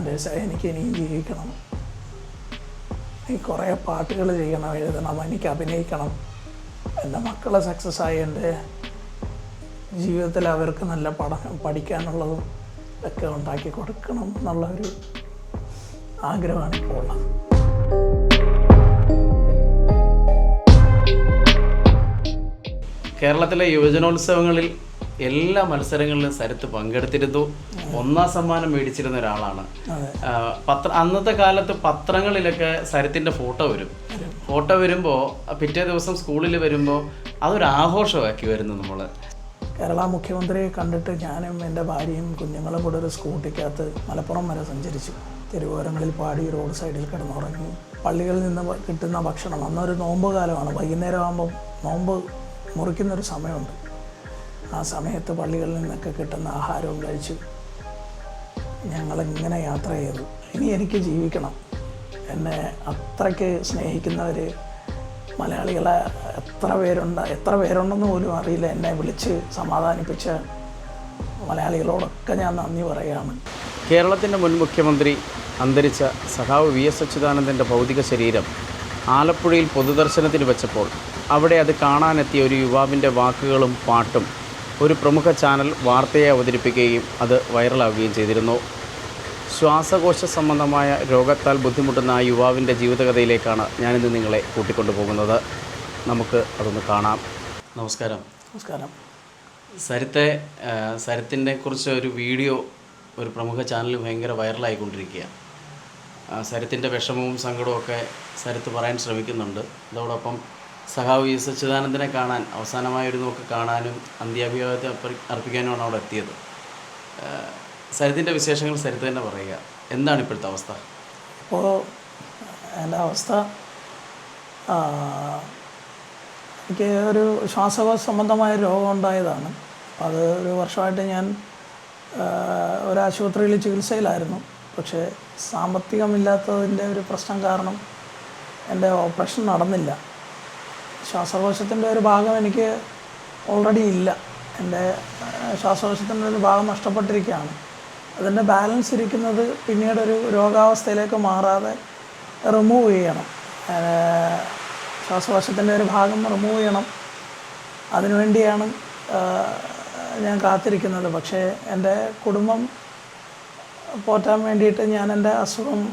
Anders, എനിക്ക് ഇനിയും ജീവിക്കണം, എനിക്ക് കുറേ പാട്ടുകൾ ചെയ്യണം, എഴുതണം, എനിക്ക് അഭിനയിക്കണം, എൻ്റെ മക്കൾ സക്സസ് ആയി എൻ്റെ ജീവിതത്തിൽ അവർക്ക് നല്ല പഠിക്കാനുള്ളതും ഒക്കെ ഉണ്ടാക്കി കൊടുക്കണം എന്നുള്ളൊരു ആഗ്രഹമാണ് ഇപ്പോൾ ഉള്ളത്. കേരളത്തിലെ യുവജനോത്സവങ്ങളിൽ എല്ലാ മത്സരങ്ങളിലും സരിത്ത് പങ്കെടുത്തിരുന്നു. 1ാം സമ്മാനം മേടിച്ചിരുന്ന ഒരാളാണ്. അന്നത്തെ കാലത്ത് പത്രങ്ങളിലൊക്കെ സരിത്തിൻ്റെ ഫോട്ടോ വരുമ്പോൾ പിറ്റേ ദിവസം സ്കൂളിൽ വരുമ്പോൾ അതൊരു ആഘോഷമാക്കി വരുന്നു. നമ്മൾ കേരള മുഖ്യമന്ത്രിയെ കണ്ടിട്ട് ഞാനും എൻ്റെ ഭാര്യയും കുഞ്ഞുങ്ങളും കൂടെ ഒരു സ്കൂട്ടിക്കകത്ത് മലപ്പുറം വരെ സഞ്ചരിച്ചു. തെരുവോരങ്ങളിൽ പാടി, റോഡ് സൈഡിൽ കിടന്നുറങ്ങി, പള്ളികളിൽ നിന്ന് കിട്ടുന്ന ഭക്ഷണം, അന്നൊരു നോമ്പ് കാലമാണ്, വൈകുന്നേരം ആകുമ്പം നോമ്പ് മുറിക്കുന്നൊരു സമയമുണ്ട്. ആ സമയത്ത് പള്ളികളിൽ നിന്നൊക്കെ കിട്ടുന്ന ആഹാരവും കഴിച്ച് ഞങ്ങളിങ്ങനെ യാത്ര ചെയ്തു. ഇനി എനിക്ക് ജീവിക്കണം. എന്നെ അത്രയ്ക്ക് സ്നേഹിക്കുന്നവർ മലയാളികളെ എത്ര പേരുണ്ടെന്ന് പോലും അറിയില്ല. എന്നെ വിളിച്ച് സമാധാനിപ്പിച്ച മലയാളികളോടൊക്കെ ഞാൻ നന്ദി പറയുകയാണ്. കേരളത്തിൻ്റെ മുൻ മുഖ്യമന്ത്രി അന്തരിച്ച സഖാവ് VS അച്യുതാനന്ദൻ്റെ ഭൗതിക ശരീരം ആലപ്പുഴയിൽ പൊതുദർശനത്തിന് വെച്ചപ്പോൾ അവിടെ അത് കാണാനെത്തിയ ഒരു യുവാവിൻ്റെ വാക്കുകളും പാട്ടും ഒരു പ്രമുഖ ചാനൽ വാർത്തയെ അവതരിപ്പിക്കുകയും അത് വൈറലാവുകയും ചെയ്തിരുന്നു. ശ്വാസകോശ സംബന്ധമായ രോഗത്താൽ ബുദ്ധിമുട്ടുന്ന ആ യുവാവിൻ്റെ ജീവിതകഥയിലേക്കാണ് ഞാനിന്ന് നിങ്ങളെ കൂട്ടിക്കൊണ്ടുപോകുന്നത്. നമുക്ക് അതൊന്ന് കാണാം. നമസ്കാരം. നമസ്കാരം. സരിത്തിനെ കുറിച്ച് ഒരു വീഡിയോ ഒരു പ്രമുഖ ചാനൽ ഭയങ്കര വൈറലായിക്കൊണ്ടിരിക്കുകയാണ്. സരിത്തിൻ്റെ വിഷമവും സങ്കടവും ഒക്കെ സരിത്ത് പറയാൻ ശ്രമിക്കുന്നുണ്ട്. അതോടൊപ്പം സഖാവ് VS അച്യുതാനന്ദനെ കാണാൻ, അവസാനമായൊരു നോക്ക് കാണാനും അന്ത്യാഭിവാദ്യം അർപ്പിക്കാനുമാണ് അവിടെ എത്തിയത്. സരിത്തിൻ്റെ വിശേഷങ്ങൾ സരിത്ത് തന്നെ പറയുക. എന്താണ് ഇപ്പോഴത്തെ അവസ്ഥ? ഇപ്പോൾ എൻ്റെ അവസ്ഥ, എനിക്ക് ഒരു ശ്വാസകോശ സംബന്ധമായ രോഗം ഉണ്ടായതാണ്. അത് ഒരു വർഷമായിട്ട് ഞാൻ ഒരാശുപത്രിയിൽ ചികിത്സയിലായിരുന്നു. പക്ഷേ സാമ്പത്തികമില്ലാത്തതിൻ്റെ ഒരു പ്രശ്നം കാരണം എൻ്റെ ഓപ്പറേഷൻ നടന്നില്ല. ശ്വാസകോശത്തിൻ്റെ ഒരു ഭാഗം എനിക്ക് ഓൾറെഡി ഇല്ല. എൻ്റെ ശ്വാസകോശത്തിൻ്റെ ഒരു ഭാഗം നഷ്ടപ്പെട്ടിരിക്കുകയാണ്. അതിൻ്റെ ബാലൻസ് ഇരിക്കുന്നത് പിന്നീടൊരു രോഗാവസ്ഥയിലേക്ക് മാറാതെ റിമൂവ് ചെയ്യണം. ശ്വാസകോശത്തിൻ്റെ ഒരു ഭാഗം റിമൂവ് ചെയ്യണം. അതിനുവേണ്ടിയാണ് ഞാൻ കാത്തിരിക്കുന്നത്. പക്ഷേ എൻ്റെ കുടുംബം പോറ്റാൻ വേണ്ടിയിട്ട് ഞാൻ എൻ്റെ അസുഖം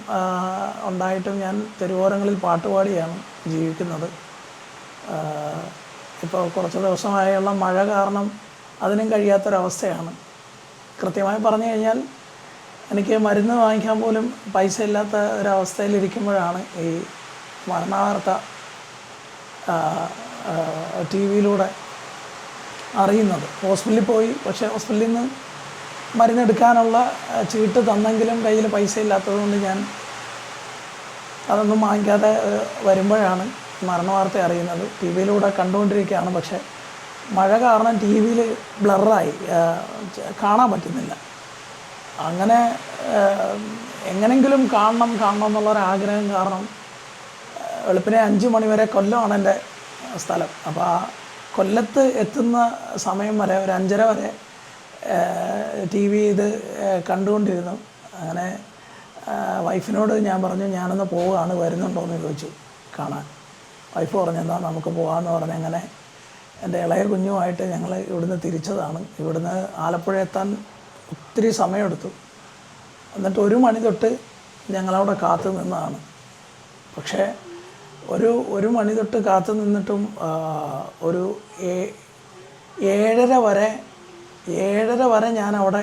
ഉണ്ടായിട്ടും ഞാൻ തെരുവോരങ്ങളിൽ പാട്ടുപാടിയാണ് ജീവിക്കുന്നത്. ഇപ്പോൾ കുറച്ച് ദിവസമായുള്ള മഴ കാരണം അതിനും കഴിയാത്തൊരവസ്ഥയാണ്. കൃത്യമായി പറഞ്ഞു കഴിഞ്ഞാൽ എനിക്ക് മരുന്ന് വാങ്ങിക്കാൻ പോലും പൈസ ഇല്ലാത്ത ഒരവസ്ഥയിലിരിക്കുമ്പോഴാണ് ഈ മരണവാർത്ത TV-യിലൂടെ അറിയുന്നത്. ഹോസ്പിറ്റലിൽ പോയി, പക്ഷേ ഹോസ്പിറ്റലിൽ നിന്ന് മരുന്നെടുക്കാനുള്ള ചീട്ട് തന്നെങ്കിലും കയ്യിൽ പൈസ ഇല്ലാത്തതുകൊണ്ട് ഞാൻ അതൊന്നും വാങ്ങിക്കാതെ വരുമ്പോഴാണ് മരണവാർത്ത അറിയുന്നത്. TV-യിലൂടെ കണ്ടുകൊണ്ടിരിക്കുകയാണ്. പക്ഷേ മഴ കാരണം TV-യിൽ ബ്ലറായി, കാണാൻ പറ്റുന്നില്ല. അങ്ങനെ എങ്ങനെങ്കിലും കാണണം എന്നുള്ളൊരാഗ്രഹം കാരണം വെളുപ്പിനെ 5 മണി വരെ കൊല്ലമാണ് എൻ്റെ സ്ഥലം. അപ്പോൾ ആ കൊല്ലത്ത് എത്തുന്ന സമയം വരെ ഒരു 5:30 വരെ TV ഇത് കണ്ടുകൊണ്ടിരുന്നു. അങ്ങനെ വൈഫിനോട് ഞാൻ പറഞ്ഞു, ഞാനൊന്ന് പോവുകയാണ്, വരുന്നുണ്ടോ എന്ന് ചോദിച്ചു കാണാൻ. വൈഫ് പറഞ്ഞെന്നാൽ നമുക്ക് പോകാമെന്ന് പറഞ്ഞ് അങ്ങനെ എൻ്റെ ഇളയ കുഞ്ഞുമായിട്ട് ഞങ്ങൾ ഇവിടുന്ന് തിരിച്ചതാണ്. ഇവിടുന്ന് ആലപ്പുഴ എത്താൻ ഒത്തിരി സമയമെടുത്തു. എന്നിട്ട് 1 മണി തൊട്ട് ഞങ്ങളവിടെ കാത്തു നിന്നതാണ്. പക്ഷേ ഒരു മണി തൊട്ട് കാത്തു നിന്നിട്ടും ഒരു 7:30 വരെ ഞാനവിടെ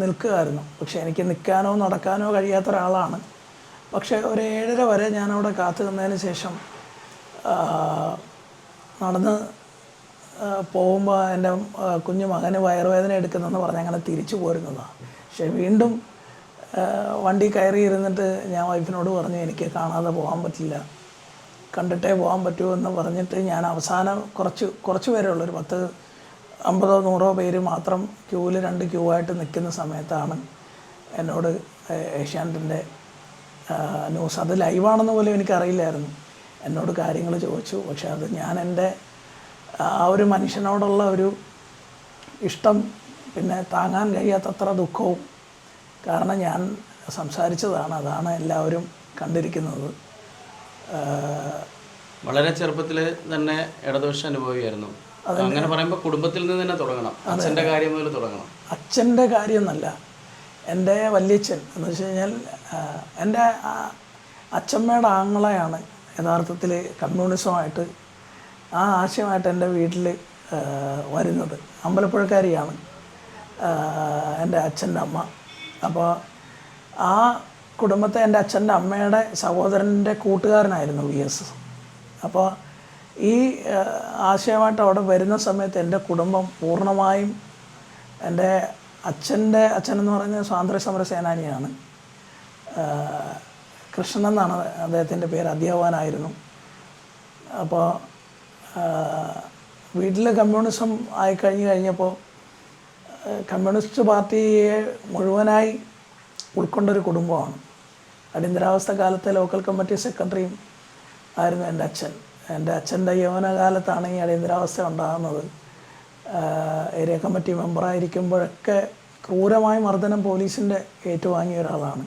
നിൽക്കുകയായിരുന്നു. പക്ഷേ എനിക്ക് നിൽക്കാനോ നടക്കാനോ കഴിയാത്ത ഒരാളാണ്. പക്ഷേ ഒരു 7:30 വരെ ഞാനവിടെ കാത്തു നിന്നതിന് ശേഷം നടന്ന് പോകുമ്പോൾ എൻ്റെ കുഞ്ഞു മകന് വയറുവേദന എടുക്കുന്നെന്ന് പറഞ്ഞ് അങ്ങനെ തിരിച്ചു പോരുന്നതാണ്. പക്ഷേ വീണ്ടും വണ്ടി കയറി ഇരുന്നിട്ട് ഞാൻ വൈഫിനോട് പറഞ്ഞു, എനിക്ക് കാണാതെ പോകാൻ പറ്റില്ല, കണ്ടിട്ടേ പോകാൻ പറ്റൂ എന്ന് പറഞ്ഞിട്ട് ഞാൻ അവസാനം കുറച്ച് പേരേ ഉള്ളൂ, ഒരു 50-100 പേര് മാത്രം ക്യൂവിൽ 2 ക്യൂ ആയിട്ട് നിൽക്കുന്ന സമയത്താണ് എന്നോട് ഏഷ്യാനെറ്റിൻ്റെ ന്യൂസ്, അത് ലൈവാണെന്ന് പോലും എനിക്കറിയില്ലായിരുന്നു, എന്നോട് കാര്യങ്ങൾ ചോദിച്ചു. പക്ഷേ അത് ഞാൻ എൻ്റെ ആ ഒരു മനുഷ്യനോടുള്ള ഒരു ഇഷ്ടം, പിന്നെ താങ്ങാൻ കഴിയാത്തത്ര ദുഃഖവും കാരണം ഞാൻ സംസാരിച്ചതാണ്. അതാണ് എല്ലാവരും കണ്ടിരിക്കുന്നത്. വളരെ ചെറുപ്പത്തിൽ തന്നെ ഇടതുപക്ഷ അനുഭവിയായിരുന്നു. അങ്ങനെ പറയുമ്പോൾ കുടുംബത്തിൽ നിന്ന് തന്നെ തുടങ്ങണം, അച്ഛൻ്റെ കാര്യം മുതൽ തുടങ്ങണം. അച്ഛൻ്റെ കാര്യമൊന്നല്ല, എൻ്റെ വല്യച്ഛൻ എന്ന് വെച്ച് കഴിഞ്ഞാൽ എൻ്റെ അച്ഛമ്മയുടെ ആങ്ങളെയാണ് യഥാർത്ഥത്തിൽ കമ്മ്യൂണിസമായിട്ട് ആ ആശയമായിട്ട് എൻ്റെ വീട്ടിൽ വരുന്നത്. അമ്പലപ്പുഴക്കാരിയാണ് എൻ്റെ അച്ഛൻ്റെ അമ്മ. അപ്പോൾ ആ കുടുംബത്തെ എൻ്റെ അച്ഛൻ്റെ അമ്മയുടെ സഹോദരൻ്റെ കൂട്ടുകാരനായിരുന്നു VS. അപ്പോൾ ഈ ആശയമായിട്ട് അവിടെ വരുന്ന സമയത്ത് എൻ്റെ കുടുംബം പൂർണ്ണമായും എൻ്റെ അച്ഛനെന്ന് പറയുന്നത് സ്വാതന്ത്ര്യ സമര സേനാനിയാണ്. കൃഷ്ണൻ എന്നാണ് അദ്ദേഹത്തിൻ്റെ പേര്, അധ്യാപകനായിരുന്നു. അപ്പോൾ വീട്ടിൽ കമ്മ്യൂണിസം കഴിഞ്ഞപ്പോൾ കമ്മ്യൂണിസ്റ്റ് പാർട്ടിയെ മുഴുവനായി ഉൾക്കൊണ്ടൊരു കുടുംബമാണ്. അടിയന്തരാവസ്ഥ കാലത്തെ ലോക്കൽ കമ്മിറ്റി സെക്രട്ടറിയും ആയിരുന്നു എൻ്റെ അച്ഛൻ. എൻ്റെ അച്ഛൻ്റെ യൗവനകാലത്താണ് ഈ അടിയന്തരാവസ്ഥ ഉണ്ടാകുന്നത്. ഏരിയ കമ്മിറ്റി മെമ്പറായിരിക്കുമ്പോഴൊക്കെ ക്രൂരമായ മർദ്ദനം പോലീസിൻ്റെ ഏറ്റുവാങ്ങിയ ഒരാളാണ്.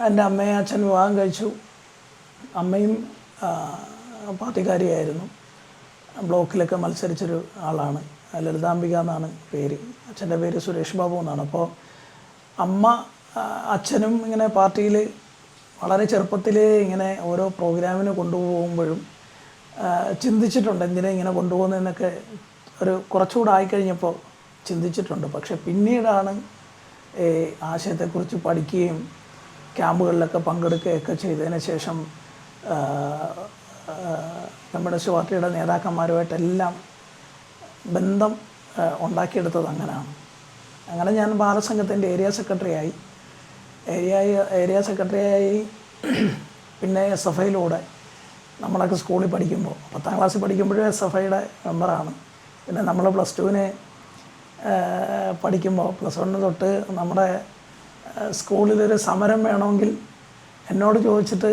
എൻ്റെ അമ്മയെ അച്ഛൻ വിവാഹം കഴിച്ചു. അമ്മയും പാർട്ടിക്കാരിയായിരുന്നു. ബ്ലോക്കിലൊക്കെ മത്സരിച്ചൊരു ആളാണ്. ലളിതാംബിക എന്നാണ് പേര്. അച്ഛൻ്റെ പേര് സുരേഷ് ബാബു എന്നാണ്. അപ്പോൾ അമ്മ അച്ഛനും ഇങ്ങനെ പാർട്ടിയിൽ വളരെ ചെറുപ്പത്തിലേ ഇങ്ങനെ ഓരോ പ്രോഗ്രാമിന് കൊണ്ടുപോകുമ്പോഴും ചിന്തിച്ചിട്ടുണ്ട് എന്തിനാ ഇങ്ങനെ കൊണ്ടുപോകുന്നതെന്നൊക്കെ. ഒരു കുറച്ചുകൂടെ ആയിക്കഴിഞ്ഞപ്പോൾ ചിന്തിച്ചിട്ടുണ്ട്. പക്ഷെ പിന്നീടാണ് ആശയത്തെക്കുറിച്ച് പഠിക്കുകയും ക്യാമ്പുകളിലൊക്കെ പങ്കെടുക്കുകയൊക്കെ ചെയ്തതിന് ശേഷം കമ്മ്യൂണിസ്റ്റ് പാർട്ടിയുടെ നേതാക്കന്മാരുമായിട്ടെല്ലാം ബന്ധം ഉണ്ടാക്കിയെടുത്തത് അങ്ങനെയാണ്. അങ്ങനെ ഞാൻ ബാലസംഘത്തിൻ്റെ ഏരിയ സെക്രട്ടറിയായി. ഏരിയ സെക്രട്ടറിയായി പിന്നെ SFIയിലൂടെ നമ്മളൊക്കെ സ്കൂളിൽ പഠിക്കുമ്പോൾ 10ാം ക്ലാസ്സിൽ പഠിക്കുമ്പോഴും SFIയുടെ മെമ്പറാണ്. പിന്നെ നമ്മൾ +2 പഠിക്കുമ്പോൾ +1 തൊട്ട് നമ്മുടെ സ്കൂളിലൊരു സമരം വേണമെങ്കിൽ എന്നോട് ചോദിച്ചിട്ട്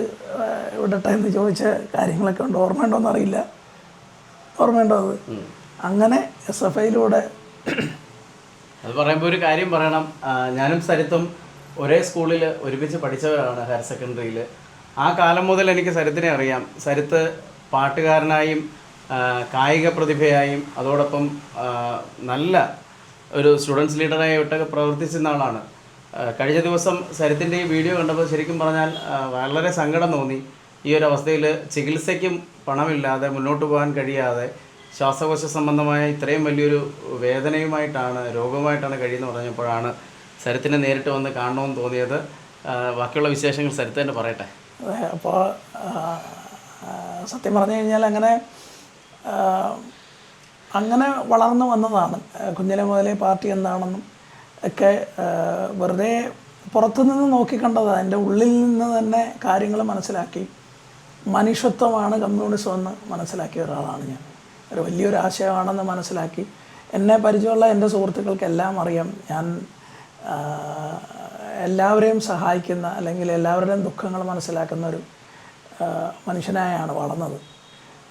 വിടട്ടെ എന്ന് ചോദിച്ച കാര്യങ്ങളൊക്കെ ഉണ്ട്. ഓർമ്മയുണ്ടോയെന്ന് അറിയില്ല. ഓർമ്മയുണ്ടോ അത്? അങ്ങനെ SFIയിലൂടെ അത് പറയുമ്പോൾ ഒരു കാര്യം പറയണം. ഞാനും സരിത്തും ഒരേ സ്കൂളിൽ ഒരുമിച്ച് പഠിച്ചവരാണ്, ഹയർ സെക്കൻഡറിയിൽ. ആ കാലം മുതൽ എനിക്ക് സരിത്തിനെ അറിയാം. സരിത്ത് പാട്ടുകാരനായും കായിക പ്രതിഭയായും അതോടൊപ്പം നല്ല ഒരു സ്റ്റുഡൻസ് ലീഡറായിട്ടൊക്കെ പ്രവർത്തിച്ചിരുന്ന ആളാണ്. കഴിഞ്ഞ ദിവസം സരിത്തിൻ്റെ ഈ വീഡിയോ കണ്ടപ്പോൾ ശരിക്കും പറഞ്ഞാൽ വളരെ സങ്കടം തോന്നി. ഈ ഒരു അവസ്ഥയിൽ ചികിത്സയ്ക്കും പണമില്ലാതെ മുന്നോട്ട് പോകാൻ കഴിയാതെ ശ്വാസകോശ സംബന്ധമായ ഇത്രയും വലിയൊരു രോഗമായിട്ടാണ് കഴിയുന്നത് പറഞ്ഞപ്പോഴാണ് സരിത്തിനെ നേരിട്ട് വന്ന് കാണണമെന്ന് തോന്നിയത്. ബാക്കിയുള്ള വിശേഷങ്ങൾ സരിത്ത് തന്നെ പറയട്ടെ. അപ്പോൾ സത്യം പറഞ്ഞു കഴിഞ്ഞാൽ അങ്ങനെ വളർന്നു വന്നതാണ്. കുഞ്ഞിലെ മുതലേ പാർട്ടി എന്താണെന്നും ഒക്കെ വെറുതെ പുറത്തുനിന്ന് നോക്കിക്കണ്ടതാണ്. എൻ്റെ ഉള്ളിൽ നിന്ന് തന്നെ കാര്യങ്ങൾ മനസ്സിലാക്കി മനുഷ്യത്വമാണ് കമ്മ്യൂണിസം എന്ന് മനസ്സിലാക്കിയ ഒരാളാണ് ഞാൻ. ഒരു വലിയൊരു ആശയമാണെന്ന് മനസ്സിലാക്കി. എന്നെ പരിചയമുള്ള എൻ്റെ സുഹൃത്തുക്കൾക്കെല്ലാം അറിയാം ഞാൻ എല്ലാവരെയും സഹായിക്കുന്ന അല്ലെങ്കിൽ എല്ലാവരുടെയും ദുഃഖങ്ങൾ മനസ്സിലാക്കുന്ന ഒരു മനുഷ്യനായാണ് വളർന്നത്.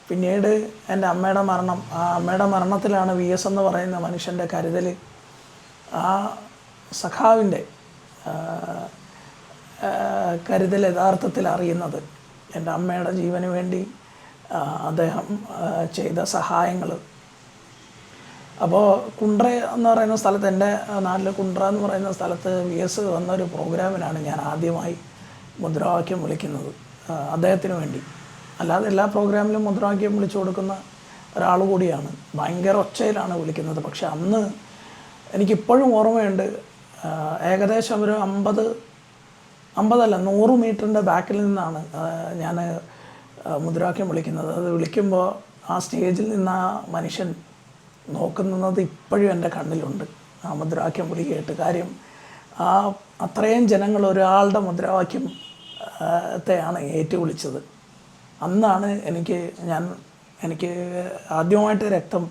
പിന്നീട് എൻ്റെ അമ്മയുടെ മരണം, ആ അമ്മയുടെ മരണത്തിലാണ് VS എന്ന് പറയുന്ന മനുഷ്യൻ്റെ കരുതൽ, ആ സഖാവിൻ്റെ കരുതൽ യഥാർത്ഥത്തിൽ അറിയുന്നത്. എൻ്റെ അമ്മയുടെ ജീവന് വേണ്ടി അദ്ദേഹം ചെയ്ത സഹായങ്ങൾ. അപ്പോൾ കുണ്ട്ര എന്ന് പറയുന്ന സ്ഥലത്ത്, എൻ്റെ നാട്ടിൽ കുണ്ട്ര എന്ന് പറയുന്ന സ്ഥലത്ത് VS വന്നൊരു പ്രോഗ്രാമിനാണ് ഞാൻ ആദ്യമായി മുദ്രാവാക്യം വിളിക്കുന്നത് അദ്ദേഹത്തിന് വേണ്ടി. അല്ലാതെ എല്ലാ പ്രോഗ്രാമിലും മുദ്രാവാക്യം വിളിച്ചു കൊടുക്കുന്ന ഒരാൾ കൂടിയാണ്. ഭയങ്കര ഒച്ചയിലാണ് വിളിക്കുന്നത്. പക്ഷെ അന്ന് എനിക്കിപ്പോഴും ഓർമ്മയുണ്ട്, ഏകദേശം ഒരു 100 മീറ്ററിൻ്റെ ബാക്കിൽ നിന്നാണ് ഞാൻ മുദ്രാവാക്യം വിളിക്കുന്നത്. അത് വിളിക്കുമ്പോൾ ആ സ്റ്റേജിൽ നിന്ന് ആ മനുഷ്യൻ നോക്കുന്നത് ഇപ്പോഴും എൻ്റെ കണ്ണിലുണ്ട്. ആ മുദ്രാവാക്യം വിളി കേട്ട്. കാര്യം അത്രയും ജനങ്ങൾ ഒരാളുടെ മുദ്രാവാക്യത്തെയാണ് ഏറ്റുവിളിച്ചത്. അന്നാണ് എനിക്ക് ആദ്യമായിട്ട് രക്തം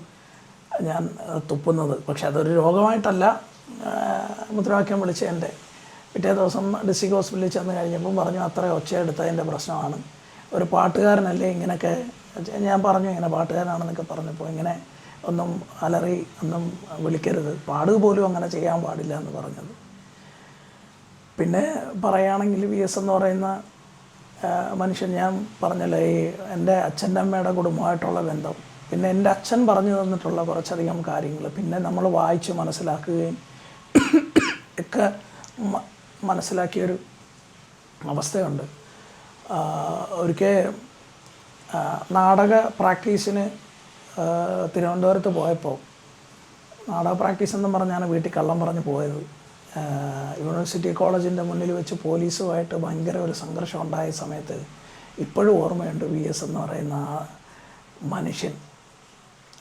ഞാൻ തുപ്പുന്നത്. പക്ഷെ അതൊരു രോഗമായിട്ടല്ല മുദ്രാവാക്യം വിളിച്ചതിൻ്റെ. പിറ്റേ ദിവസം ഡിസ്ട്രിക്ട് ഹോസ്പിറ്റലിൽ ചെന്ന് കഴിഞ്ഞപ്പോൾ പറഞ്ഞു അത്ര ഒച്ചയെടുത്തതിൻ്റെ പ്രശ്നമാണ്. ഒരു പാട്ടുകാരനല്ലേ ഇങ്ങനെയൊക്കെ. ഞാൻ പറഞ്ഞു ഇങ്ങനെ പാട്ടുകാരനാണെന്നൊക്കെ പറഞ്ഞപ്പോൾ ഇങ്ങനെ ഒന്നും ഒന്നും വിളിക്കരുത്, പാടുക പോലും അങ്ങനെ ചെയ്യാൻ പാടില്ല എന്ന് പറഞ്ഞത്. പിന്നെ പറയുകയാണെങ്കിൽ വി എസ് എന്ന് പറയുന്ന മനുഷ്യൻ, ഞാൻ പറഞ്ഞല്ലോ ഈ എൻ്റെ അച്ഛൻ്റെ അമ്മയുടെ കുടുംബമായിട്ടുള്ള ബന്ധം, പിന്നെ എൻ്റെ അച്ഛൻ പറഞ്ഞു തന്നിട്ടുള്ള കുറച്ചധികം കാര്യങ്ങൾ, പിന്നെ നമ്മൾ വായിച്ച് മനസ്സിലാക്കുകയും ഒക്കെ മനസ്സിലാക്കിയൊരു അവസ്ഥയുണ്ട്. ഒരിക്കൽ നാടക പ്രാക്ടീസിന് തിരുവനന്തപുരത്ത് പോയപ്പോൾ, നാടക പ്രാക്ടീസ് എന്നും പറഞ്ഞാണ് വീട്ടിൽ കള്ളം പറഞ്ഞ് പോയത്. യൂണിവേഴ്സിറ്റി കോളേജിൻ്റെ മുന്നിൽ വെച്ച് പോലീസുമായിട്ട് ഭയങ്കര ഒരു സംഘർഷം ഉണ്ടായ സമയത്ത് ഇപ്പോഴും ഓർമ്മയുണ്ട്. വി എസ് എന്ന് പറയുന്ന ആ മനുഷ്യൻ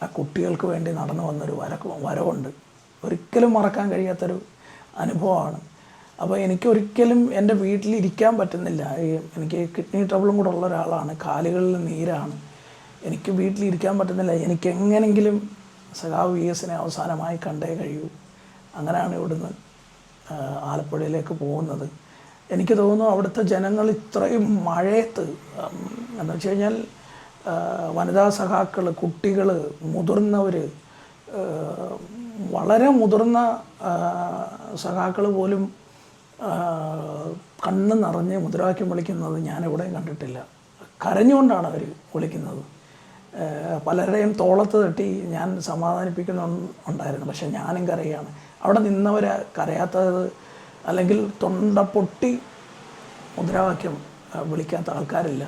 ആ കുട്ടികൾക്ക് വേണ്ടി നടന്നു വന്നൊരു വരവുണ്ട്. ഒരിക്കലും മറക്കാൻ കഴിയാത്തൊരു അനുഭവമാണ്. അപ്പോൾ എനിക്കൊരിക്കലും എൻ്റെ വീട്ടിലിരിക്കാൻ പറ്റുന്നില്ല. എനിക്ക് കിഡ്നി ട്രബിളും കൂടെ ഉള്ള ഒരാളാണ്, കാലുകളിൽ നീരാണ്. എനിക്ക് വീട്ടിലിരിക്കാൻ പറ്റുന്നില്ല. എനിക്ക് എങ്ങനെങ്കിലും സഖാവ് വി എസിനെ അവസാനമായി കണ്ടേ കഴിയൂ. അങ്ങനെയാണ് ഇവിടുന്ന് ആലപ്പുഴയിലേക്ക് പോകുന്നത്. എനിക്ക് തോന്നുന്നു അവിടുത്തെ ജനങ്ങൾ ഇത്രയും മഴയത്ത്, എന്ന് വെച്ച് കഴിഞ്ഞാൽ വനിതാ സഖാക്കൾ, കുട്ടികൾ, മുതിർന്നവർ, വളരെ മുതിർന്ന സഖാക്കൾ പോലും കണ്ണ് നിറഞ്ഞ് മുദ്രാവാക്യം വിളിക്കുന്നത് ഞാനെവിടെയും കണ്ടിട്ടില്ല. കരഞ്ഞുകൊണ്ടാണ് അവർ വിളിക്കുന്നത്. പലരുടെയും തോളത്ത് തട്ടി ഞാൻ സമാധാനിപ്പിക്കുന്നുണ്ടായിരുന്നു. പക്ഷെ ഞാനും കരയാണ്. അവിടെ നിന്നവർ കരയാത്തത്, അല്ലെങ്കിൽ തൊണ്ട പൊട്ടി മുദ്രാവാക്യം വിളിക്കാത്ത ആൾക്കാരില്ല.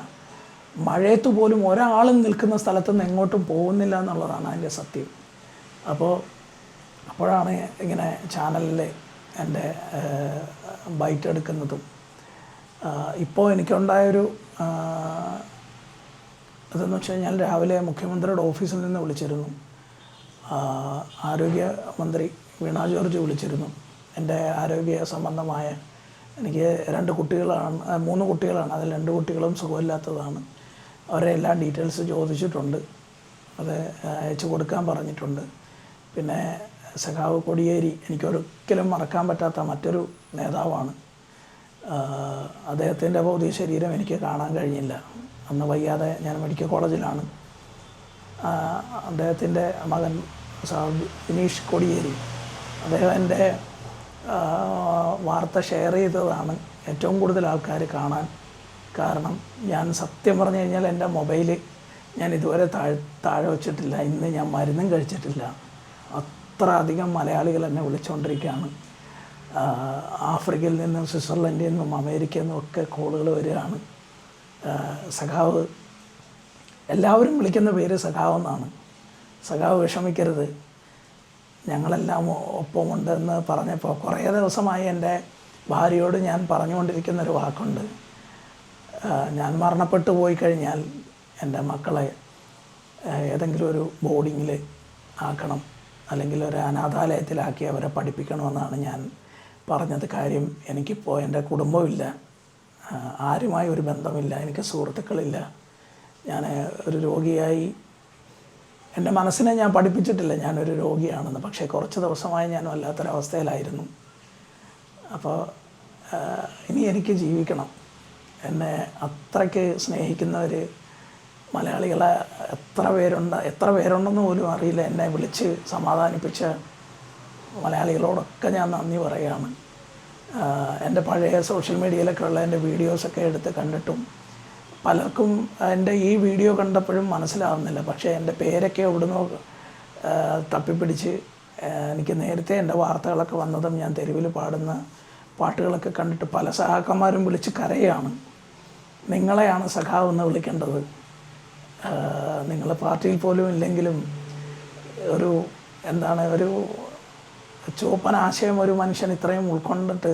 മഴയത്ത് പോലും ഒരാളും നിൽക്കുന്ന സ്ഥലത്ത് നിന്ന് എങ്ങോട്ടും പോകുന്നില്ല എന്നുള്ളതാണ് അതിൻ്റെ സത്യം. അപ്പോഴാണ് ഇങ്ങനെ ചാനലിൽ എൻ്റെ ബൈറ്റ് എടുക്കുന്നതും. ഇപ്പോൾ എനിക്കുണ്ടായൊരു ഇതെന്ന് വെച്ച് കഴിഞ്ഞാൽ, രാവിലെ മുഖ്യമന്ത്രിയുടെ ഓഫീസിൽ നിന്ന് വിളിച്ചിരുന്നു. ആരോഗ്യമന്ത്രി വീണ ജോർജ് വിളിച്ചിരുന്നു. എൻ്റെ ആരോഗ്യ സംബന്ധമായ, എനിക്ക് 3 കുട്ടികളാണ്. അതിൽ 2 കുട്ടികളും സുഖമില്ലാത്തതാണ്. അവരെ എല്ലാ ഡീറ്റെയിൽസ് ചോദിച്ചിട്ടുണ്ട്, അത് അയച്ചു കൊടുക്കാൻ പറഞ്ഞിട്ടുണ്ട്. പിന്നെ സഖാവ് കോടിയേരി എനിക്കൊരിക്കലും മറക്കാൻ പറ്റാത്ത മറ്റൊരു നേതാവാണ്. അദ്ദേഹത്തിൻ്റെ ഭൗതിക ശരീരം എനിക്ക് കാണാൻ കഴിഞ്ഞില്ല. അന്ന് വയ്യാതെ ഞാൻ മെഡിക്കൽ കോളേജിലാണ്. അദ്ദേഹത്തിൻ്റെ മകൻ വിനീഷ് കോടിയേരി, അദ്ദേഹം എൻ്റെ വാർത്ത ഷെയർ ചെയ്തതാണ് ഏറ്റവും കൂടുതൽ ആൾക്കാർ കാണാൻ കാരണം. ഞാൻ സത്യം പറഞ്ഞു കഴിഞ്ഞാൽ എൻ്റെ മൊബൈൽ ഞാൻ ഇതുവരെ താഴെ വച്ചിട്ടില്ല. ഇന്ന് ഞാൻ മരുന്നും കഴിച്ചിട്ടില്ല. അത്ര അധികം മലയാളികൾ എന്നെ വിളിച്ചുകൊണ്ടിരിക്കുകയാണ്. ആഫ്രിക്കയിൽ നിന്നും സ്വിറ്റ്സർലൻഡിൽ നിന്നും അമേരിക്കയിൽ നിന്നും ഒക്കെ കോളുകൾ വരികയാണ്. സഖാവ്, എല്ലാവരും വിളിക്കുന്ന പേര് സഖാവ് എന്നാണ്. സഖാവ് വിഷമിക്കരുത്, ഞങ്ങളെല്ലാം ഒപ്പമുണ്ടെന്ന് പറഞ്ഞപ്പോൾ കുറേ ദിവസമായി എൻ്റെ ഭാര്യയോട് ഞാൻ പറഞ്ഞുകൊണ്ടിരിക്കുന്നൊരു വാക്കുണ്ട്. ഞാൻ മരണപ്പെട്ടു പോയി കഴിഞ്ഞാൽ എൻ്റെ മക്കളെ ഏതെങ്കിലും ഒരു ബോർഡിങ്ങിൽ ആക്കണം, അല്ലെങ്കിൽ ഒരു അനാഥാലയത്തിലാക്കി അവരെ പഠിപ്പിക്കണമെന്നാണ് ഞാൻ പറഞ്ഞത്. കാര്യം എനിക്കിപ്പോൾ എൻ്റെ കുടുംബമില്ല, ആരുമായി ഒരു ബന്ധമില്ല, എനിക്ക് സുഹൃത്തുക്കളില്ല. ഞാൻ ഒരു രോഗിയായി, എൻ്റെ മനസ്സിനെ ഞാൻ പഠിപ്പിച്ചിട്ടില്ല ഞാനൊരു രോഗിയാണെന്ന്. പക്ഷേ കുറച്ച് ദിവസമായി ഞാൻ വല്ലാത്തൊരവസ്ഥയിലായിരുന്നു. അപ്പോൾ ഇനി എനിക്ക് ജീവിക്കണം. എന്നെ അത്രയ്ക്ക് സ്നേഹിക്കുന്നവർ മലയാളികളെ എത്ര പേരുണ്ടെന്ന് പോലും അറിയില്ല. എന്നെ വിളിച്ച് സമാധാനിപ്പിച്ച മലയാളികളോടൊക്കെ ഞാൻ നന്ദി പറയുകയാണ്. എൻ്റെ പഴയ സോഷ്യൽ മീഡിയയിലൊക്കെ ഉള്ള എൻ്റെ വീഡിയോസൊക്കെ എടുത്ത് കണ്ടിട്ടും പലർക്കും എൻ്റെ ഈ വീഡിയോ കണ്ടപ്പോഴും മനസ്സിലാവുന്നില്ല. പക്ഷേ എൻ്റെ പേരൊക്കെ എവിടുന്നോ തപ്പിപ്പിടിച്ച്, എനിക്ക് നേരത്തെ എൻ്റെ വാർത്തകളൊക്കെ വന്നതും ഞാൻ തെരുവിൽ പാടുന്ന പാട്ടുകളൊക്കെ കണ്ടിട്ട് പല സഹാക്കന്മാരും വിളിച്ച് കരയാണ്. നിങ്ങളെയാണ് സഖാവ് എന്ന് വിളിക്കേണ്ടത്. നിങ്ങൾ പാർട്ടിയിൽ പോലും ഇല്ലെങ്കിലും ഒരു ചുവപ്പൻ ആശയം ഒരു മനുഷ്യൻ ഇത്രയും ഉൾക്കൊണ്ടിട്ട്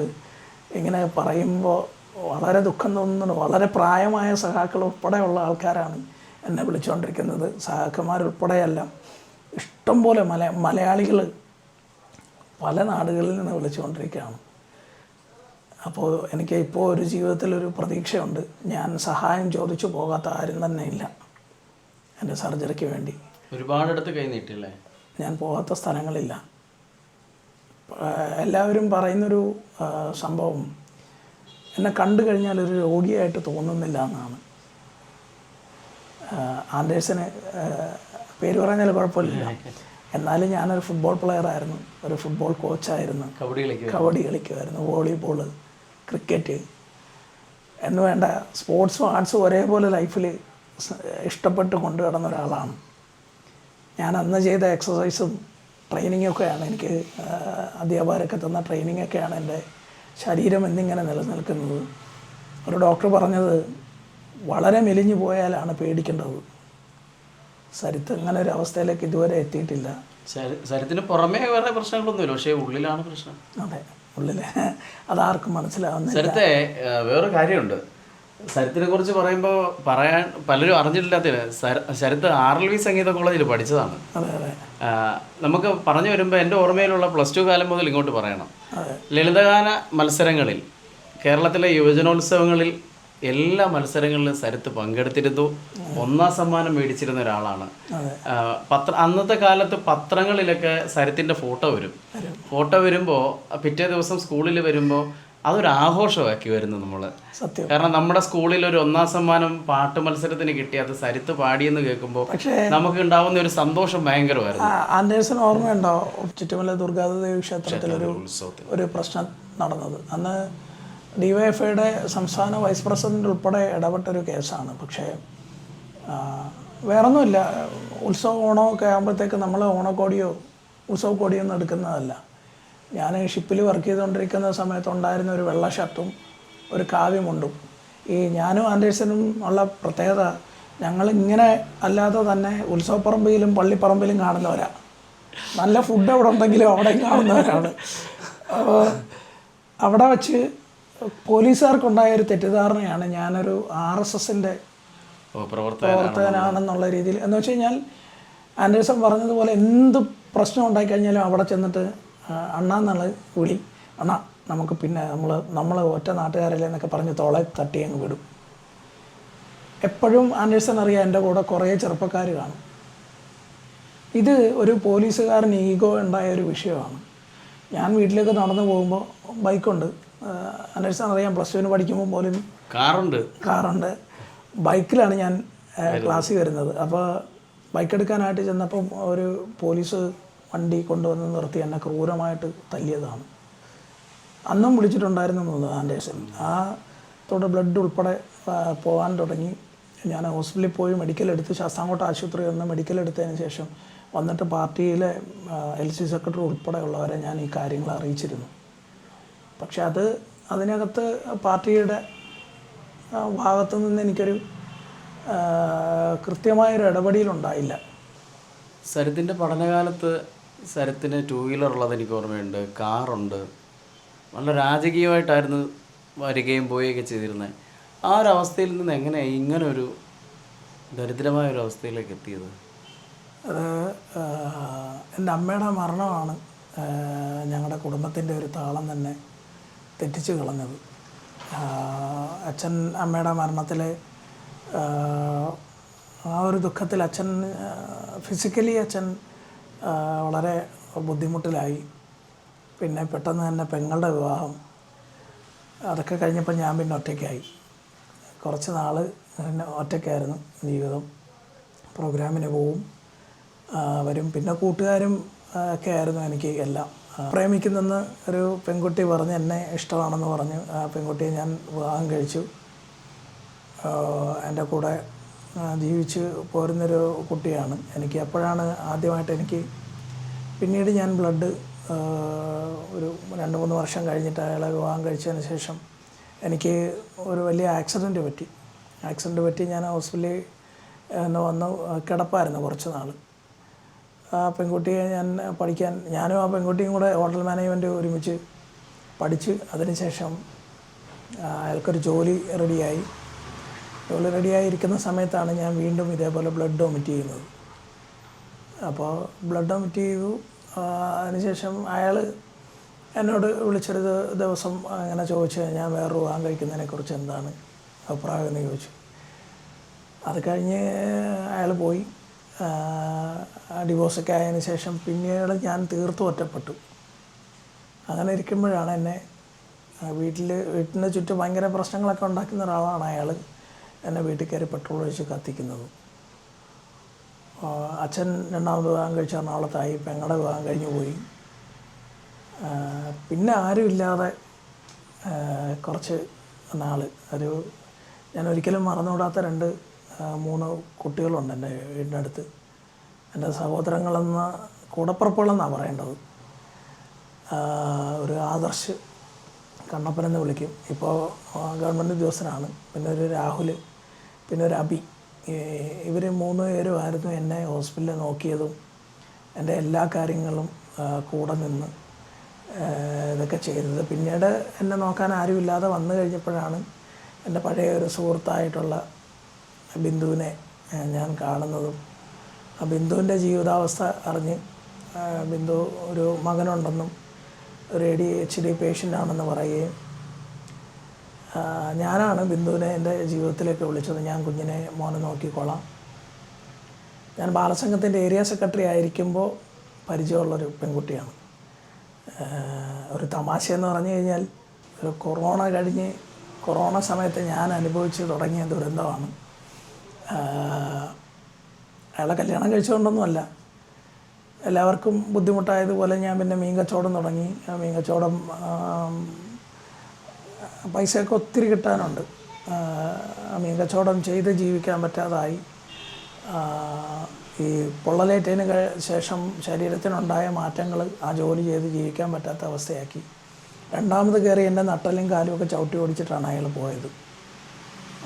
ഇങ്ങനെ പറയുമ്പോൾ വളരെ ദുഃഖം തോന്നുന്നു. വളരെ പ്രായമായ സഖാക്കൾ ഉൾപ്പെടെയുള്ള ആൾക്കാരാണ് എന്നെ വിളിച്ചുകൊണ്ടിരിക്കുന്നത്. സഖാക്കന്മാരുൾപ്പെടെയല്ല, ഇഷ്ടംപോലെ മലയാളികൾ പല നാടുകളിൽ നിന്ന് വിളിച്ചുകൊണ്ടിരിക്കുകയാണ്. അപ്പോൾ എനിക്ക് ഇപ്പോൾ ഒരു ജീവിതത്തിലൊരു പ്രതീക്ഷയുണ്ട്. ഞാൻ സഹായം ചോദിച്ചു പോകാത്ത ആരും തന്നെ ഇല്ല. എൻ്റെ സർജറിക്ക് വേണ്ടി ഒരുപാടിടത്ത് കൈ നീട്ടില്ലേ? ഞാൻ പോകാത്ത സ്ഥലങ്ങളില്ല. എല്ലാവരും പറയുന്നൊരു സംഭവം, എന്നെ കണ്ടു കഴിഞ്ഞാൽ ഒരു രോഗിയായിട്ട് തോന്നുന്നില്ല എന്നാണ്. ആൻഡേഴ്സന് പേര് പറഞ്ഞാൽ കുഴപ്പമില്ല, എന്നാലും ഞാനൊരു ഫുട്ബോൾ പ്ലെയറായിരുന്നു, ഒരു ഫുട്ബോൾ കോച്ചായിരുന്നു, കബഡി കളിക്കുമായിരുന്നു, വോളിബോള്, ക്രിക്കറ്റ് എന്ന് വേണ്ട സ്പോർട്സും ആർട്സും ഒരേപോലെ ലൈഫിൽ ഇഷ്ടപ്പെട്ട് കൊണ്ടു കിടന്ന ഒരാളാണ് ഞാൻ. അന്ന് ചെയ്ത എക്സസൈസും ട്രെയിനിങ്ങൊക്കെയാണ് എനിക്ക് അധ്യാപകരൊക്കെ തന്ന ട്രെയിനിങ്ങൊക്കെയാണ് എൻ്റെ ശരീരം എന്നിങ്ങനെ നിലനിൽക്കുന്നത്. ഒരു ഡോക്ടർ പറഞ്ഞത് വളരെ മെലിഞ്ഞു പോയാലാണ് പേടിക്കേണ്ടത്. സരിത്ത് അങ്ങനെ ഒരു അവസ്ഥയിലേക്ക് ഇതുവരെ എത്തിയിട്ടില്ല. സരിത്തിന് പുറമേ വേറെ പ്രശ്നങ്ങളൊന്നുമില്ല, പക്ഷേ ഉള്ളിലാണ് പ്രശ്നം. അതെ, ഉള്ളിൽ അതാർക്കും മനസ്സിലാവുന്നില്ല. സരിത്തെ വേറൊരു കാര്യമുണ്ട്. സരിത്തിനെ കുറിച്ച് പറയുമ്പോൾ പറയാൻ പലരും അറിഞ്ഞിട്ടില്ലാത്തത്, ശരത്ത് RLV സംഗീത കോളേജിൽ പഠിച്ചതാണ്. അതെ അതെ. നമുക്ക് പറഞ്ഞു വരുമ്പോൾ എൻ്റെ ഓർമ്മയിലുള്ള +2 കാലം മുതൽ ഇങ്ങോട്ട് പറയണം. ലളിതഗാന മത്സരങ്ങളിൽ, കേരളത്തിലെ യുവജനോത്സവങ്ങളിൽ എല്ലാ മത്സരങ്ങളിലും സരിത്ത് പങ്കെടുത്തിരുന്നു. 1ാം സമ്മാനം മേടിച്ചിരുന്ന ഒരാളാണ്. അന്നത്തെ കാലത്ത് പത്രങ്ങളിലൊക്കെ സരിത്തിൻ്റെ ഫോട്ടോ വരുമ്പോൾ പിറ്റേ ദിവസം സ്കൂളിൽ വരുമ്പോൾ അതൊരു ആഘോഷമാക്കി വരുന്നു നമ്മൾ. സത്യം. കാരണം നമ്മുടെ സ്കൂളിൽ ഒരു 1ാം സമ്മാനം പാട്ട് മത്സരത്തിന് കിട്ടി, അത് സരിത്ത് പാടിയെന്ന് കേൾക്കുമ്പോൾ നമുക്ക് ഉണ്ടാവുന്ന ഒരു സന്തോഷം ഭയങ്കരമായിരുന്നു. ആൻഡേഴ്സൺ ഓർമ്മയുണ്ടോ ചുറ്റുമല ദുർഗാദേവി ക്ഷേത്രത്തിലൊരു പ്രശ്നം നടന്നത്? അന്ന് DYFIയുടെ സംസ്ഥാന വൈസ് പ്രസിഡന്റ് ഉൾപ്പെടെ ഇടപെട്ടൊരു കേസാണ്. പക്ഷേ വേറൊന്നുമില്ല, ഓണമൊക്കെ ആകുമ്പോഴത്തേക്ക് നമ്മൾ ഓണക്കോടിയോ ഉത്സവക്കോടിയോ ഒന്നും എടുക്കുന്നതല്ല. ഞാൻ ഷിപ്പിൽ വർക്ക് ചെയ്തുകൊണ്ടിരിക്കുന്ന സമയത്തുണ്ടായിരുന്ന ഒരു വെള്ള ഷർട്ടും ഒരു കാവ്യമുണ്ടും. ഞാനും ആൻഡേഴ്സനും ഉള്ള പ്രത്യേകത, ഞങ്ങളിങ്ങനെ അല്ലാതെ തന്നെ ഉത്സവപ്പറമ്പിലും പള്ളിപ്പറമ്പിലും കാണുന്നവരാ. നല്ല ഫുഡ് എവിടെ ഉണ്ടെങ്കിലും അവിടെയും കാണുന്നവരാണ്. അപ്പോൾ അവിടെ വച്ച് പോലീസുകാർക്കുണ്ടായ ഒരു തെറ്റിദ്ധാരണയാണ് ഞാനൊരു RSSൻ്റെ പ്രവർത്തകനാണെന്നുള്ള രീതിയിൽ. എന്ന് വെച്ച് കഴിഞ്ഞാൽ ആൻഡേഴ്സൺ പറഞ്ഞതുപോലെ എന്ത് പ്രശ്നം ഉണ്ടായിക്കഴിഞ്ഞാലും അവിടെ ചെന്നിട്ട് അണ്ണ എന്നുള്ള വിളി, അണ്ണ നമുക്ക് പിന്നെ നമ്മൾ ഒറ്റ നാട്ടുകാരല്ലേ എന്നൊക്കെ പറഞ്ഞ് തോളെ തട്ടി അങ്ങ് വിടും. എപ്പോഴും ആൻഡേഴ്സൺ അറിയാം എൻ്റെ കൂടെ കുറേ ചെറുപ്പക്കാർ കാണും. ഇത് ഒരു പോലീസുകാരൻ ഈഗോ ഉണ്ടായ ഒരു വിഷയമാണ്. ഞാൻ വീട്ടിലേക്ക് നടന്നു പോകുമ്പോൾ ബൈക്കുണ്ട്, ആൻഡേഴ്സൺ അറിയാം +2 പഠിക്കുമ്പോൾ പോലും കാറുണ്ട്. ബൈക്കിലാണ് ഞാൻ ക്ലാസ്സിൽ വരുന്നത്. അപ്പോൾ ബൈക്ക് എടുക്കാനായിട്ട് ചെന്നപ്പം ഒരു പോലീസ് വണ്ടി കൊണ്ടുവന്ന് നിർത്തി എന്നെ ക്രൂരമായിട്ട് തല്ലിയതാണ്. അന്നും വിളിച്ചിട്ടുണ്ടായിരുന്നു ആൻഡേഴ്സൺ. ബ്ലഡ് ഉൾപ്പെടെ പോകാൻ തുടങ്ങി. ഞാൻ ഹോസ്പിറ്റലിൽ പോയി മെഡിക്കലെടുത്ത്, ശാസ്താംകോട്ട ആശുപത്രി വന്ന് മെഡിക്കലെടുത്തതിന് ശേഷം വന്നിട്ട് പാർട്ടിയിലെ LC സെക്രട്ടറി ഉൾപ്പെടെയുള്ളവരെ ഞാൻ ഈ കാര്യങ്ങൾ അറിയിച്ചിരുന്നു. പക്ഷെ അതിനകത്ത് പാർട്ടിയുടെ ഭാഗത്തു നിന്ന് എനിക്കൊരു കൃത്യമായൊരു ഇടപെടലുണ്ടായില്ല. സരിത്തിൻ്റെ പഠനകാലത്ത് സരിത്തിന് 2 വീലർ ഉള്ളത് എനിക്ക് ഓർമ്മയുണ്ട്, കാറുണ്ട്. നല്ല രാജകീയമായിട്ടായിരുന്നു വരികയും പോവുകയൊക്കെ ചെയ്തിരുന്നത്. ആ ഒരു അവസ്ഥയിൽ നിന്ന് എങ്ങനെയാണ് ഇങ്ങനൊരു ദരിദ്രമായൊരവസ്ഥയിലേക്ക് എത്തിയത്? അത് എൻ്റെ അമ്മയുടെ മരണമാണ് ഞങ്ങളുടെ കുടുംബത്തിൻ്റെ ഒരു താളം തന്നെ തെറ്റിച്ച് കളഞ്ഞത്. അമ്മയുടെ മരണത്തിൽ ആ ഒരു ദുഃഖത്തിൽ ഫിസിക്കലി അച്ഛൻ വളരെ ബുദ്ധിമുട്ടിലായി. പിന്നെ പെട്ടെന്ന് തന്നെ പെങ്ങളുടെ വിവാഹം, അതൊക്കെ കഴിഞ്ഞപ്പോൾ ഞാൻ പിന്നെ ഒറ്റയ്ക്കായി. കുറച്ച് നാൾ പിന്നെ ഒറ്റയ്ക്കായിരുന്നു ജീവിതം. പ്രോഗ്രാമിന് പോവും വരും. പിന്നെ കൂട്ടുകാരും ഒക്കെ ആയിരുന്നു എനിക്ക് എല്ലാം. പ്രേമിക്കുന്നെന്ന് ഒരു പെൺകുട്ടി പറഞ്ഞ് എന്നെ ഇഷ്ടമാണെന്ന് പറഞ്ഞ് ആ പെൺകുട്ടിയെ ഞാൻ വിവാഹം കഴിച്ചു. എൻ്റെ കൂടെ ജീവിച്ച് പോരുന്നൊരു കുട്ടിയാണ്. എനിക്ക് അപ്പോഴാണ് ആദ്യമായിട്ട് പിന്നീട് ഞാൻ ബ്ലഡ് ഒരു 2-3 വർഷം കഴിഞ്ഞിട്ട് അയാളെ വിവാഹം കഴിച്ചതിന് ശേഷം എനിക്ക് ഒരു വലിയ ആക്സിഡൻറ്റ് പറ്റി. ഞാൻ ഹോസ്പിറ്റലിൽ വന്ന് കിടപ്പായിരുന്നു കുറച്ച് നാൾ. ആ പെൺകുട്ടിയെ ഞാനും ആ പെൺകുട്ടിയും കൂടെ ഹോട്ടൽ മാനേജ്മെൻറ്റ് ഒരുമിച്ച് പഠിച്ച് അതിനുശേഷം അയാൾക്കൊരു ജോലി റെഡിയായിരിക്കുന്ന സമയത്താണ് ഞാൻ വീണ്ടും ഇതേപോലെ ബ്ലഡ് വൊമിറ്റ് ചെയ്യുന്നത്. അപ്പോൾ ബ്ലഡ് വൊമിറ്റ് ചെയ്തു. അതിനുശേഷം അയാൾ എന്നോട് വിളിച്ചൊരു ദിവസം അങ്ങനെ ചോദിച്ചു, ഞാൻ വേറൊരു വിവാഹം കഴിക്കുന്നതിനെക്കുറിച്ച് എന്താണ് അഭിപ്രായം എന്ന് ചോദിച്ചു. അത് കഴിഞ്ഞ് അയാൾ പോയി. ഡിവോഴ്സൊക്കെ ആയതിന് ശേഷം പിന്നീട് ഞാൻ തീർത്തും ഒറ്റപ്പെട്ടു. അങ്ങനെ ഇരിക്കുമ്പോഴാണ് എന്നെ വീട്ടിന് ചുറ്റും ഭയങ്കര പ്രശ്നങ്ങളൊക്കെ ഉണ്ടാക്കുന്ന ഒരാളാണ് അയാൾ. എന്നെ വീട്ടിൽ കയറി പെട്രോൾ ഒഴിച്ച് കത്തിക്കുന്നത്. അച്ഛൻ 2ാമത് വിവാഹം കഴിച്ച് എറണാകുളത്തായി. പെങ്ങളുടെ വിവാഹം കഴിഞ്ഞു പോയി. പിന്നെ ആരുമില്ലാതെ കുറച്ച് നാൾ ഞാൻ ഒരിക്കലും മറന്നുകൂടാത്ത 3 കുട്ടികളുണ്ട് എൻ്റെ വീടിൻ്റെ അടുത്ത്. എൻ്റെ സഹോദരങ്ങളെന്ന കൂടപ്പുറപ്പുകളെന്നാണ് പറയേണ്ടത്. ഒരു ആദർശ് കണ്ണപ്പനെന്ന് വിളിക്കും, ഇപ്പോൾ ഗവൺമെൻറ് ഉദ്യോഗസ്ഥനാണ്. പിന്നെ ഒരു രാഹുൽ, പിന്നെ ഒരു അബി. ഇവർ 3 പേരുമായിരുന്നു എന്നെ ഹോസ്പിറ്റലിൽ നോക്കിയതും എൻ്റെ എല്ലാ കാര്യങ്ങളും കൂടെ നിന്ന് ഇതൊക്കെ ചെയ്തത്. പിന്നീട് എന്നെ നോക്കാൻ ആരുമില്ലാതെ വന്നു കഴിഞ്ഞപ്പോഴാണ് എൻ്റെ പഴയ ഒരു സുഹൃത്തായിട്ടുള്ള ബിന്ദുവിനെ ഞാൻ കാണുന്നതും ആ ബിന്ദുവിൻ്റെ ജീവിതാവസ്ഥ അറിഞ്ഞ് ബിന്ദു ഒരു മകനുണ്ടെന്നും ഒരു ADHD പേഷ്യൻ്റാണെന്ന് പറയുകയും ഞാനാണ് ബിന്ദുവിനെ എൻ്റെ ജീവിതത്തിലേക്ക് വിളിച്ചത്. ഞാൻ കുഞ്ഞിനെ മോനെ നോക്കിക്കോളാം. ഞാൻ ബാലസംഘത്തിൻ്റെ ഏരിയ സെക്രട്ടറി ആയിരിക്കുമ്പോൾ പരിചയമുള്ളൊരു പെൺകുട്ടിയാണ്. ഒരു തമാശയെന്ന് പറഞ്ഞു കഴിഞ്ഞാൽ ഒരു കൊറോണ സമയത്ത് ഞാൻ അനുഭവിച്ച് തുടങ്ങിയ ദുരന്തമാണ്. അയാളെ കല്യാണം കഴിച്ചുകൊണ്ടൊന്നുമല്ല, എല്ലാവർക്കും ബുദ്ധിമുട്ടായതുപോലെ ഞാൻ പിന്നെ മീൻ കച്ചവടം തുടങ്ങി. മീൻ കച്ചവടം പൈസയൊക്കെ ഒത്തിരി കിട്ടാനുണ്ട്. മീൻ കച്ചവടം ചെയ്ത് ജീവിക്കാൻ പറ്റാതായി. ഈ പൊള്ളലേറ്റതിന് ശേഷം ശരീരത്തിനുണ്ടായ മാറ്റങ്ങൾ ആ ജോലി ചെയ്ത് ജീവിക്കാൻ പറ്റാത്ത അവസ്ഥയാക്കി. രണ്ടാമത് കയറി എൻ്റെ നട്ടലും കാലും ഒക്കെ ചവിട്ടി ഓടിച്ചിട്ടാണ് അയാൾ പോയത്.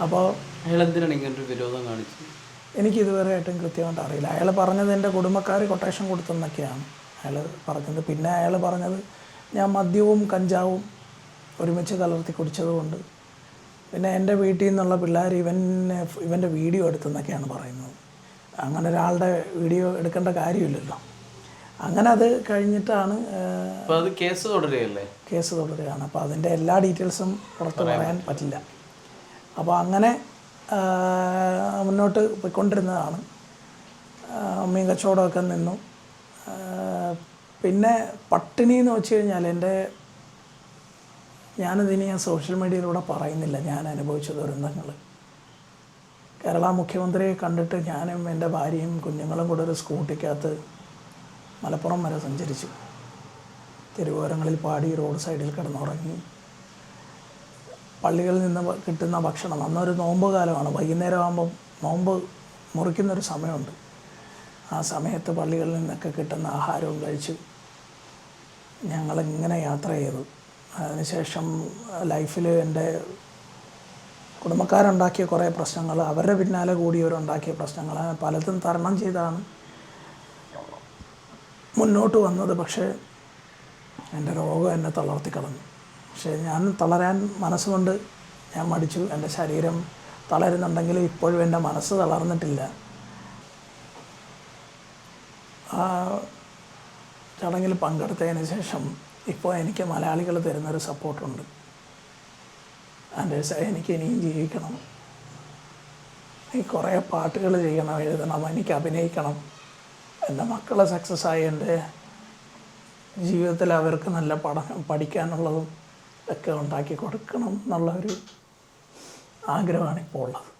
അപ്പോൾ അയാൾ എന്തിനാണ് ഇങ്ങനൊരു വിരോധം കാണിച്ചത്? എനിക്കിതുവരെയായിട്ടും കൃത്യമായിട്ട് അറിയില്ല. അയാൾ പറഞ്ഞത് എൻ്റെ കുടുംബക്കാർ കൊട്ടേഷൻ കൊടുത്തെന്നൊക്കെയാണ് അയാൾ പറഞ്ഞത്. പിന്നെ അയാൾ പറഞ്ഞത് ഞാൻ മദ്യവും കഞ്ചാവും ഒരുമിച്ച് കലർത്തി കുടിച്ചതുകൊണ്ട് പിന്നെ എൻ്റെ വീട്ടിൽ നിന്നുള്ള പിള്ളേർ ഇവൻ്റെ വീഡിയോ എടുത്തെന്നൊക്കെയാണ് പറയുന്നത്. അങ്ങനെ ഒരാളുടെ വീഡിയോ എടുക്കേണ്ട കാര്യമില്ലല്ലോ. അങ്ങനെ അത് കഴിഞ്ഞിട്ടാണ് കേസ് തുടരുകയല്ലേ? കേസ് തുടരുകയാണ്. അപ്പോൾ അതിൻ്റെ എല്ലാ ഡീറ്റെയിൽസും പുറത്ത് പറയാൻ പറ്റില്ല. അപ്പോൾ അങ്ങനെ മുന്നോട്ട് പോയിക്കൊണ്ടിരുന്നതാണ്. മീൻ കച്ചവടമൊക്കെ നിന്നു. പിന്നെ പട്ടിണി എന്ന് വെച്ച് കഴിഞ്ഞാൽ ഞാനതിന് സോഷ്യൽ മീഡിയയിലൂടെ പറയുന്നില്ല ഞാൻ അനുഭവിച്ച ദുരന്തങ്ങൾ. കേരള മുഖ്യമന്ത്രിയെ കണ്ടിട്ട് ഞാനും എൻ്റെ ഭാര്യയും കുഞ്ഞുങ്ങളും കൂടെ ഒരു സ്കൂട്ടിക്കകത്ത് മലപ്പുറം വരെ സഞ്ചരിച്ചു. തെരുവോരങ്ങളിൽ പാടി, റോഡ് സൈഡിൽ കിടന്നുറങ്ങി. പള്ളികളിൽ നിന്ന് കിട്ടുന്ന ഭക്ഷണം, അന്നൊരു നോമ്പ് കാലമാണ്, വൈകുന്നേരം ആകുമ്പം നോമ്പ് മുറിക്കുന്നൊരു സമയമുണ്ട്. ആ സമയത്ത് പള്ളികളിൽ നിന്നൊക്കെ കിട്ടുന്ന ആഹാരവും കഴിച്ച് ഞങ്ങളിങ്ങനെ യാത്ര ചെയ്തു. അതിനുശേഷം ലൈഫിൽ എൻ്റെ കുടുംബക്കാരുണ്ടാക്കിയ കുറേ പ്രശ്നങ്ങൾ, അവരുടെ പിന്നാലെ കൂടിയവരുണ്ടാക്കിയ പ്രശ്നങ്ങൾ പലതും തരണം ചെയ്താണ് മുന്നോട്ട് വന്നത്. പക്ഷേ എൻ്റെ രോഗം എന്നെ തളർത്തിക്കളഞ്ഞു. പക്ഷേ ഞാൻ തളരാൻ മനസ്സുകൊണ്ട് ഞാൻ മടിച്ചു. എൻ്റെ ശരീരം തളരുന്നുണ്ടെങ്കിൽ ഇപ്പോഴും എൻ്റെ മനസ്സ് തളർന്നിട്ടില്ല. ആ ചടങ്ങിൽ പങ്കെടുത്തതിന് ശേഷം ഇപ്പോൾ എനിക്ക് മലയാളികൾ തരുന്നൊരു സപ്പോർട്ടുണ്ട്. എനിക്ക് ഇനിയും ജീവിക്കണം, കുറേ പാട്ടുകൾ ചെയ്യണം, എഴുതണം, എനിക്ക് അഭിനയിക്കണം, എൻ്റെ മക്കൾ സക്സസ്സായി എൻ്റെ ജീവിതത്തിൽ അവർക്ക് നല്ല പഠിക്കാനുള്ളതും ഒക്കെ ഉണ്ടാക്കി കൊടുക്കണം എന്നുള്ള ഒരു ആഗ്രഹമാണ് ഇപ്പോൾ ഉള്ളത്.